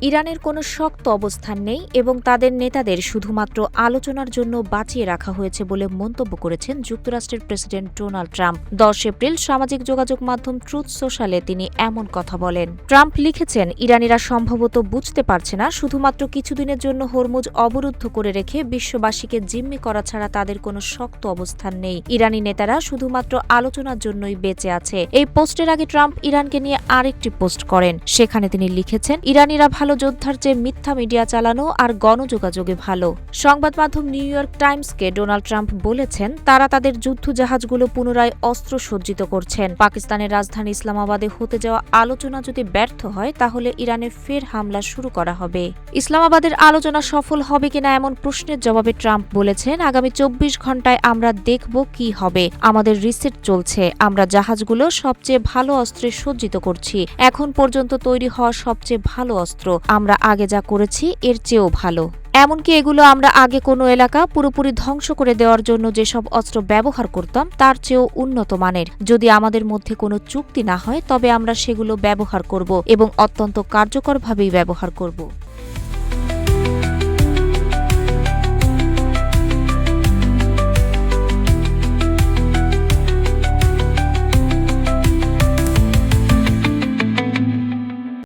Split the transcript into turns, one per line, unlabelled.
ইরানের কোনো শক্ত অবস্থান নেই এবং তাদের নেতাদের শুধুমাত্র আলোচনার জন্য বাঁচিয়ে রাখা হয়েছে বলে মন্তব্য করেছেন যুক্তরাষ্ট্রের প্রেসিডেন্ট ডোনাল্ড ট্রাম্প। 10 এপ্রিল সামাজিক যোগাযোগ মাধ্যম ট্রুথ সোশ্যালে তিনি এমন কথা বলেন। ট্রাম্প লিখেছেন, ইরানিরা সম্ভবত বুঝতে পারছে না, শুধুমাত্র কিছুদিনের জন্য হরমুজ অবরুদ্ধ করে রেখে বিশ্ববাসীকে জিম্মি করা ছাড়া তাদের কোনো শক্ত অবস্থান নেই। ইরানি নেতারা শুধুমাত্র আলোচনার জন্যই বেঁচে আছে। এই পোস্টের আগে ট্রাম্প ইরানকে নিয়ে আরেকটি পোস্ট করেন। সেখানে তিনি লিখেছেন, ইরানিরা ভালো যোদ্ধার চেয়ে মিথ্যা মিডিয়া চালানো আর গণযোগাযোগে ভালো। সংবাদ মাধ্যম নিউ ইয়র্ক টাইমসকে ডোনাল্ড ট্রাম্প বলেছেন, তারা তাদের যুদ্ধ জাহাজগুলো পুনরায় অস্ত্র সজ্জিত করছেন। পাকিস্তানের রাজধানী ইসলামাবাদে হতে যাওয়া আলোচনা যদি ব্যর্থ হয় তাহলে ইরানে ফের হামলা শুরু করা হবে। ইসলামাবাদের আলোচনা সফল হবে কিনা এমন প্রশ্নের জবাবে ট্রাম্প বলেছেন, আগামী 24 ঘণ্টায় আমরা দেখব কি হবে। আমাদের রিসেট চলছে। আমরা জাহাজগুলো সবচেয়ে ভালো অস্ত্রে সজ্জিত করছি। এখন পর্যন্ত তৈরি হওয়া সবচেয়ে ভালো অস্ত্র। আমরা আগে যা করেছি এর চেয়েও ভালো। এমনকি এগুলো আমরা আগে কোনো এলাকা পুরোপুরি ধ্বংস করে দেওয়ার জন্য যেসব অস্ত্র ব্যবহার করতাম তার চেয়েও উন্নত মানের। যদি আমাদের মধ্যে কোনো চুক্তি না হয় তবে আমরা সেগুলো ব্যবহার করব এবং অত্যন্ত কার্যকরভাবেই ব্যবহার করব।